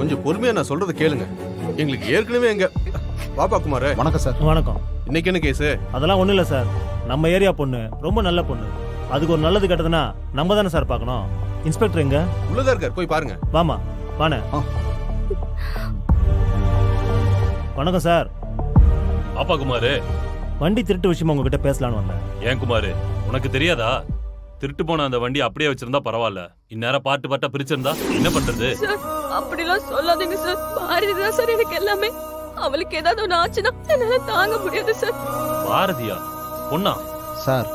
கொஞ்சம் பொறுமையா நான் சொல்றத கேளுங்க. எங்களுக்கு ஏற்கனவே எங்க பாப்பா குமார். வணக்கம் சார். வணக்கம். இன்னைக்கு என்ன கேஸ்? அதெல்லாம் ஒண்ணும் இல்ல சார். நம்ம ஏரியா பொண்ணு ரொம்ப நல்ல பொண்ணு. அதுக்கு ஒரு நல்லது கெட்டதுன்னா நம்ம தானே சார் பார்க்கணும். இன்ஸ்பெக்டர் எங்க? உள்ளதா இருக்கார், போய் பாருங்க. வாமா வாணே. வணக்கம் சார். பாப்பா குமார், வண்டி திருட்டு விஷயமா உங்ககிட்ட பேசலான்னு வந்தேன். ஏன் குமார், உனக்கு தெரியாதா? திருட்டு போன அந்த வண்டி அப்படியே வச்சிருந்தா பரவாயில்ல, இந்நேரம் பாட்டு பாட்டா பிரிச்சிருந்தா என்ன பண்றது? அப்படிலாம் சொல்லாதீங்க சார். பாரதி தான் சார் எனக்கு எல்லாமே. அவளுக்கு ஏதாவது ஒண்ணு ஆச்சுன்னா என்னால தாங்க முடியாது சார். பாரதியா? பொண்ணா? சார்,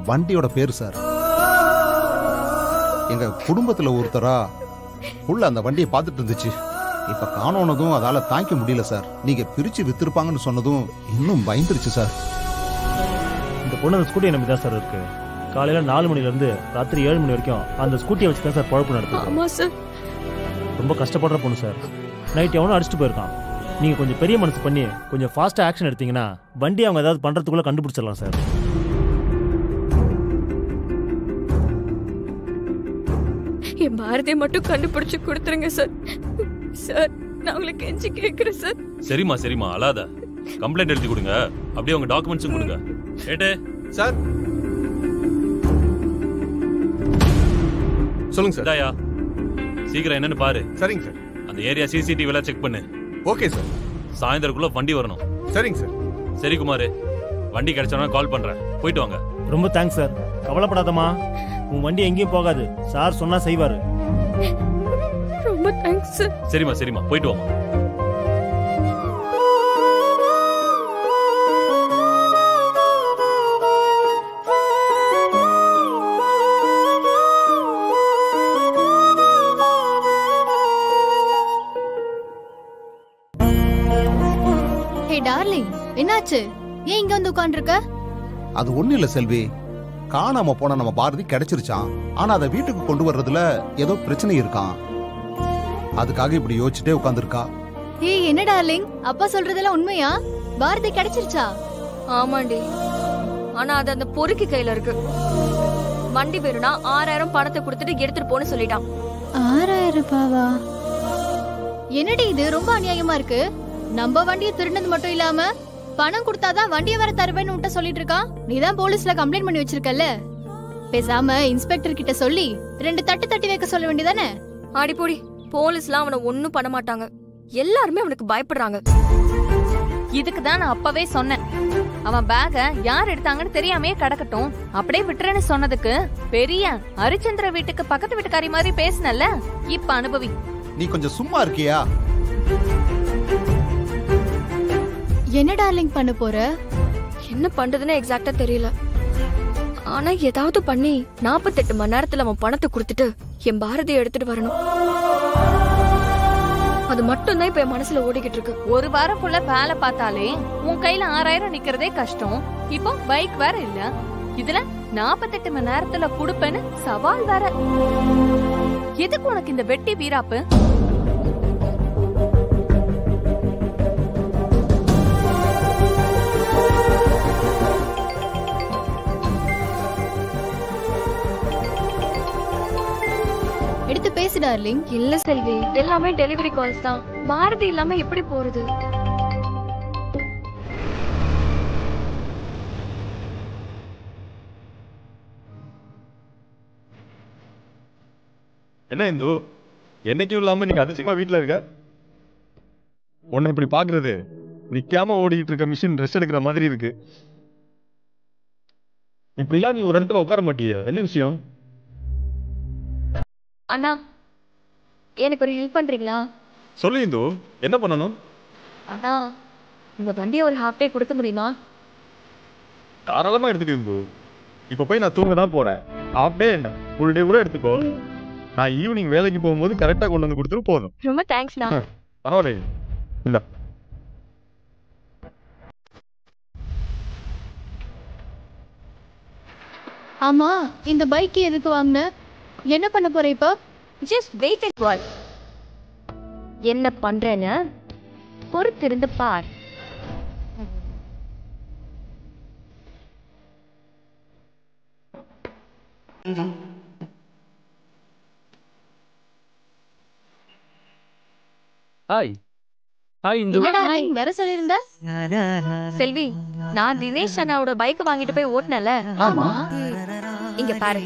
வண்டியோட பேரு சார். எங்க குடும்பத்துல ஒருத்தரா உள்ள அந்த வண்டியை பார்த்துட்டு இருந்துச்சு. இப்ப காணோனதும் அதால தாங்கிக்க முடியல சார். நீங்க பிரிச்சு வித்திருப்பாங்கன்னு சொன்னதும் இன்னும் பயந்துருச்சு சார். இந்த பொண்ணு அந்த ஸ்கூட்டியை நம்பி தான் சார் இருக்கு. காலையில 4 மணில இருந்து ராத்திரி 7 மணி வரைக்கும் அந்த ஸ்கூட்டியை வச்சு தான் சார் பொழப்பு நடத்துது. ஆமா சார். ரொம்ப கஷ்டப்படுற பொண்ணு சார். நைட் எவனும் அடிச்சுட்டு போயிருக்கான். நீங்க கொஞ்சம் பெரிய மனசு பண்ணி கொஞ்சம் ஃபாஸ்டா ஆக்ஷன் எடுத்தீங்கன்னா வண்டி அவங்க ஏதாவது பண்றதுக்குள்ள கண்டுபிடிச்சிடலாம் சார். என் பாரதியை மட்டும் கண்டுபிடிச்சு கொடுத்துருங்க சார். சார், நான் உங்களுக்கு கெஞ்சி கேட்கிறேன் சார். சரிம்மா சரிம்மா, அழாத. கம்ப்ளைண்ட் எழுதி கொடுங்க, அப்படியே உங்க டாக்குமெண்ட்ஸும் கொடுங்க. ஏட்டே சார் சொல்லுங்க சார். இதாயா, சீக்கிரம் என்னன்னு பாரு. சரிங்க சார். அந்த ஏரியா சிசிடிவி எல்லாம் செக் பண்ணு. Okay sir. சாயந்தரக்குள்ள வண்டி வரணும். சரிங்க சார். சரி குமார், வண்டி கிடைச்சோன்னா கால் பண்றேன், போயிட்டு வாங்க. ரொம்ப தேங்க்ஸ் சார். கவலைப்படாதம்மா, உன் வண்டி எங்கேயும் போகாது. சார் சொன்னா செய்வாரு. ரொம்ப தேங்க்ஸ் சார். சரிம்மா சரிம்மா, போயிட்டு வாமா. டார்லிங், என்னாச்சு? ஏன் இங்க வந்து உட்கார்ந்திருக்க? அது ஒண்ணு இல்ல செல்வி, காணாம போன நம்ம பாரதி கிடைச்சிருச்சான். ஆனா அதை வீட்டுக்கு கொண்டு வர்றதுல ஏதோ பிரச்சனை இருக்கான். அதுக்காக இப்படி யோசிச்சுட்டே உட்கார்ந்திருக்கா. ஏய், என்ன டார்லிங், அப்பா சொல்றதெல்லாம் உண்மையா? பாரதி கிடைச்சிருச்சா? ஆமாண்டி, ஆனா அது அந்த பொறுக்கி கையில இருக்கு. வண்டி வேணும்னா 6000 பணத்தை கொடுத்துட்டு எடுத்துட்டு போன்னு சொல்லிட்டான். 6000 ரூபாவா? என்னடி இது, ரொம்ப அநியாயமா இருக்கு. நம்ம வண்டியை திருடினது மட்டும் இல்லாம பணம் கொடுத்தாதான் வண்டியை வர தருவேன்னு விட்ட சொல்லிட்டு இருக்கான். நீதான் போலீஸ்ல கம்ப்ளைண்ட் பண்ணி வச்சிருக்கல. பேசாம இன்ஸ்பெக்டர் கிட்ட சொல்லி 2 தட்டு தட்டி வைக்க சொல்ல வேண்டியதானே? ஆடிப்போடி, போலீஸ்லாம் அவனை ஒண்ணும் பண்ண மாட்டாங்க. எல்லாருமே அவனுக்கு பயப்படுறாங்க. இதுக்கு தான் நான் அப்பவே சொன்னேன், அவன் பேக யார் எடுத்தாங்கன்னு தெரியாமே கிடக்கட்டும், அப்படியே விட்டுறேன்னு சொன்னதுக்கு பெரிய ஹரிச்சந்திர வீட்டுக்கு பக்கத்து வீட்டுக்காரி மாதிரி பேசினல்ல. இப்ப அனுபவி. நீ கொஞ்சம் சும்மா இருக்கியா? என்ன டார்லிங் பண்ண போற? என்ன பண்றதுன்னு எக்ஸாக்ட்டா தெரியல. ஆனா ஏதாவது பண்ணி 48 மணி நேரத்துல அவன் பணத்தை கொடுத்துட்டு என் பாரதியை எடுத்துட்டு வரணும். அது மட்டும் தான் இப்ப என் மனசுல ஓடிக்கிட்டு இருக்கு. ஒரு வாரம் ஃபுல்லா வேலை பார்த்தாலே உன் கையில 6000 நிக்கிறதே கஷ்டம். இப்போ பைக் வேற இல்ல, இதுல 48 மணி நேரத்துல குடுப்பேன்னு சவால் வேற. எதுக்கு உனக்கு இந்த வெட்டி வீராப்பு? எடுத்து பேசு டார்லிங். இல்ல செல்வி, எல்லாமே டெலிவரி கால்ஸ் தான். பாரதி இல்லாம எப்படி போறது? என்ன இந்து, என்னைக்கும் இல்லாம நீங்க அதிசயமா வீட்டுல இருக்க? உன்னை இப்படி பாக்குறது நிக்காம ஓடிட்டு இருக்க மிஷின் ரெஸ்ட் எடுக்கிற மாதிரி இருக்கு. இப்படிலாம் நீ ஒரு இடத்துல உட்கார மாட்டியா? என்ன விஷயம்? அண்ணா, எனக்கு ஒரு ஹெல்ப் பண்றீங்களா? சொல்லு இந்து, என்ன பண்ணணும்? அண்ணா, உங்க வண்டியை ஒரு ஹாஃப் டே கொடுக்க முடியுமா? தாராளமா எடுத்துக்க இந்து. இப்ப போய் நான் தூங்க தான் போறேன். ஹாஃப் டே என்ன, ஃபுல் டே கூட எடுத்துக்கோ. நான் ஈவினிங் வேலைக்கு போகும்போது கரெக்டா கொண்டு வந்து கொடுத்துட்டு போதும். ரொம்ப தேங்க்ஸ்ண்ணா. பரவாயில்ல, இல்ல. ஆமா, இந்த பைக் எதுக்கு வாங்குன? என்ன பண்ண போற இப்போ? Just wait and watch. என்ன பண்றேன்னு பொறுத்திருந்து பார். Hi hi Hindu. வேற சொல்லிருந்த செல்வி, நான் தினேஷ் அண்ணாவோட பைக் வாங்கிட்டு போய் ஓட்டுனல. ஆமா. இங்க பாரு,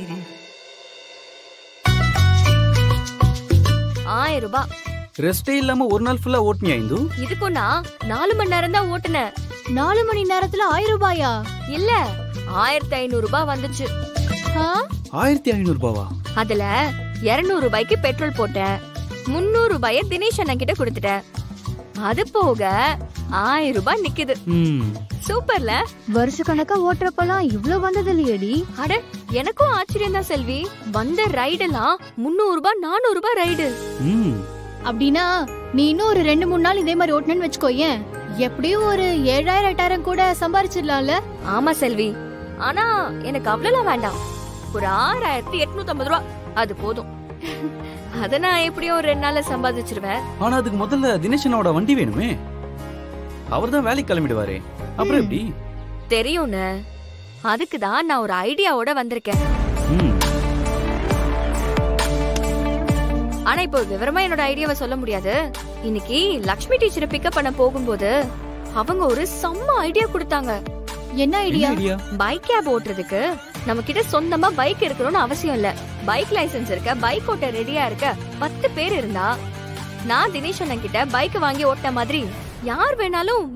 1000 ரூபாய். ரெஸ்டே இல்லாம ஒரு நாள் ஃபுல்லா ஓட்டுனியா இந்து? இதுக்கும் நான் 4 மணி நேரம் தான் ஓட்டுனேன். 4 மணி நேரத்துல 1000 ரூபாயா? இல்ல, 1500 ரூபாய் வந்துச்சு. 1500 ரூபாவா? அதுல 200 ரூபாய்க்கு பெட்ரோல் போட்டேன், 300 ரூபாய தினேஷ் அண்ணா கிட்ட கொடுத்துட்டேன். அது போக 1000 ரூபாய் நிக்குது. சூப்பர்ல. வருஷ கணக்கா ஓட்டுறப்பெல்லாம் இவ்ளோ வந்தது இல்லையடி. அட, எனக்கும் ஆச்சரியம் தான் செல்வி. வந்த ரைடெல்லாம் 300 ரூபாய் 400 ரூபாய் ரைடு. அப்படின்னா நீ இன்னும் ஒரு 2-3 நாள் இதே மாதிரி ஓட்டுனேன்னு வச்சுக்கோயேன், எப்படியும் ஒரு 7000 8000 கூட சம்பாரிச்சிடலாம்ல. ஆமா செல்வி, ஆனா எனக்கு அவ்வளவு வேண்டாம். ஒரு 6850 ரூபாய் அது போதும். அத நான் எப்படியும் ஒரு 2 நாள்ல சம்பாதிச்சிருவேன். ஆனா அதுக்கு முதல்ல தினேஷனோட வண்டி வேணுமே. அவர்தான் வேலைக்கு கிளம்பிடுவாரே, அப்புறம் எப்படி? தெரியும்னு, அதுக்கு தான் நான் ஒரு ஐடியாவோட வந்திருக்கேன். ஆனா இப்போ விவரமா என்னோட ஐடியாவை சொல்ல முடியாது. இன்னைக்கு லக்ஷ்மி டீச்சரை பிக்கப் பண்ண போகும்போது அவங்க ஒரு செம்ம ஐடியா கொடுத்தாங்க. என்ன ஐடியா? பைக் கேப் ஓட்டுறதுக்கு நம்ம கிட்ட சொந்தமா பைக் இருக்கணும்னு அவசியம் இல்ல. பைக் லைசென்ஸ் இருக்க, பைக் ஓட்ட ரெடியா இருக்க 10 பேர் இருந்தா, நான் தினேஷ் அண்ணன் கிட்ட பைக் வாங்கி ஓட்ட மாதிரி யார் வேணாலும்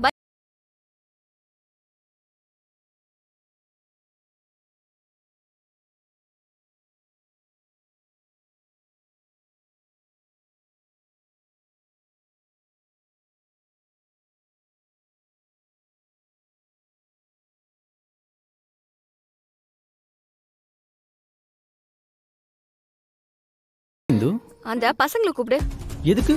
இந்து, அந்த பசங்களை கூப்பிடு. எதுக்கு?